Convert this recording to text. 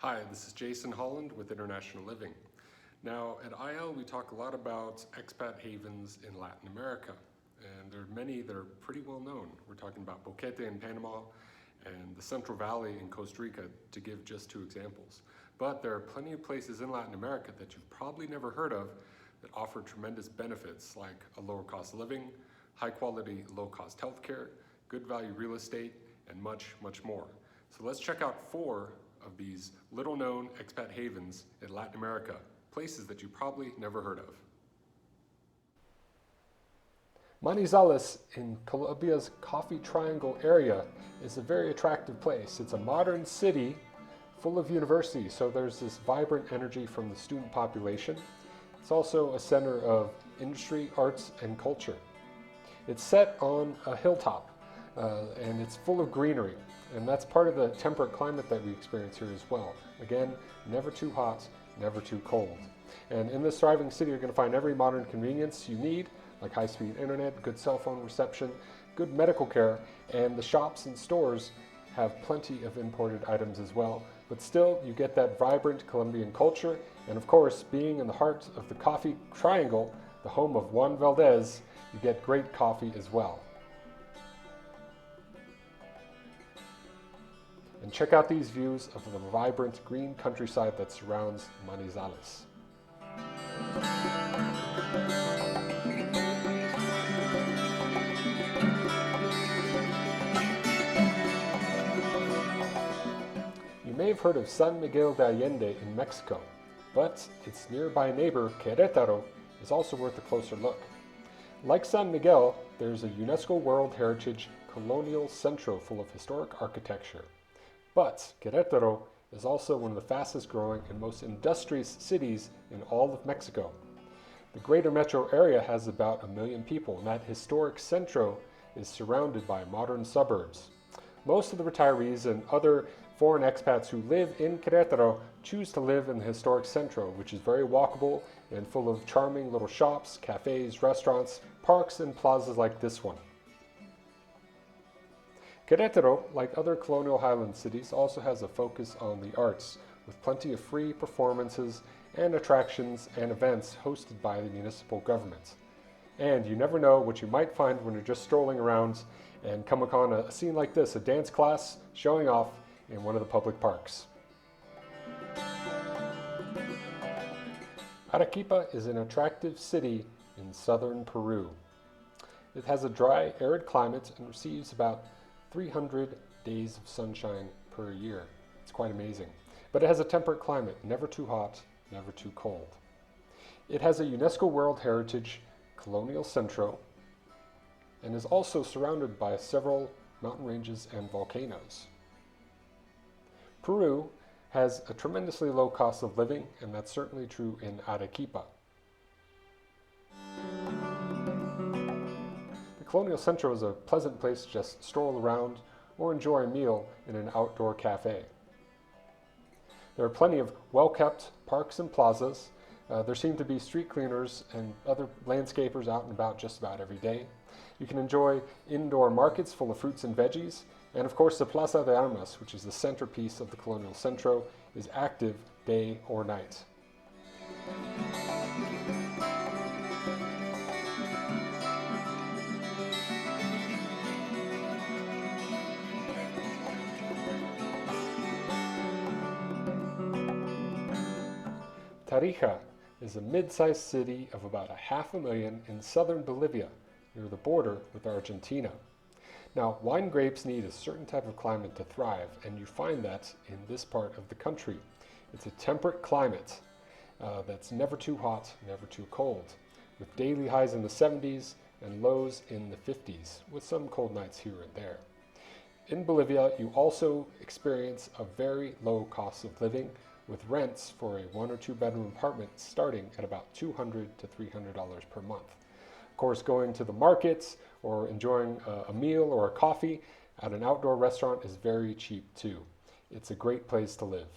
Hi, this is Jason Holland with International Living. Now, at IL, we talk a lot about expat havens in Latin America, and there are many that are pretty well known. We're talking about Boquete in Panama and the Central Valley in Costa Rica, to give just two examples. But there are plenty of places in Latin America that you've probably never heard of that offer tremendous benefits, like a lower cost of living, high quality, low cost healthcare, good value real estate, and much, much more. So let's check out 4 of these little known expat havens in Latin America, places that you probably never heard of. Manizales in Colombia's Coffee Triangle area is a very attractive place. It's a modern city full of universities, so there's this vibrant energy from the student population. It's also a center of industry, arts, and culture. It's set on a hilltop, and it's full of greenery, and that's part of the temperate climate that we experience here as well. Again, never too hot, never too cold. And in this thriving city, you're going to find every modern convenience you need, like high-speed internet, good cell phone reception, good medical care, and the shops and stores have plenty of imported items as well. But still, you get that vibrant Colombian culture, and of course, being in the heart of the Coffee Triangle, the home of Juan Valdez, you get great coffee as well. And check out these views of the vibrant green countryside that surrounds Manizales. You may have heard of San Miguel de Allende in Mexico, but its nearby neighbor, Querétaro, is also worth a closer look. Like San Miguel, there's a UNESCO World Heritage Colonial Centro full of historic architecture. But Querétaro is also one of the fastest growing and most industrious cities in all of Mexico. The greater metro area has about 1 million people, and that historic centro is surrounded by modern suburbs. Most of the retirees and other foreign expats who live in Querétaro choose to live in the historic centro, which is very walkable and full of charming little shops, cafes, restaurants, parks, and plazas like this one. Querétaro, like other colonial highland cities, also has a focus on the arts, with plenty of free performances and attractions and events hosted by the municipal government. And you never know what you might find when you're just strolling around and come upon a scene like this, a dance class showing off in one of the public parks. Arequipa is an attractive city in southern Peru. It has a dry, arid climate and receives about 300 days of sunshine per year. It's quite amazing. But it has a temperate climate, never too hot, never too cold. It has a UNESCO World Heritage Colonial Centro and is also surrounded by several mountain ranges and volcanoes. Peru has a tremendously low cost of living, and that's certainly true in Arequipa. The Colonial Centro is a pleasant place to just stroll around or enjoy a meal in an outdoor cafe. There are plenty of well-kept parks and plazas. There seem to be street cleaners and other landscapers out and about just about every day. You can enjoy indoor markets full of fruits and veggies, and of course the Plaza de Armas, which is the centerpiece of the Colonial Centro, is active day or night. Tarija is a mid-sized city of about 500,000 in southern Bolivia, near the border with Argentina. Now, wine grapes need a certain type of climate to thrive, and you find that in this part of the country. It's a temperate climate that's never too hot, never too cold, with daily highs in the 70s and lows in the 50s, with some cold nights here and there. In Bolivia, you also experience a very low cost of living, with rents for a 1 or 2 bedroom apartment starting at about $200 to $300 per month. Of course, going to the markets or enjoying a meal or a coffee at an outdoor restaurant is very cheap too. It's a great place to live.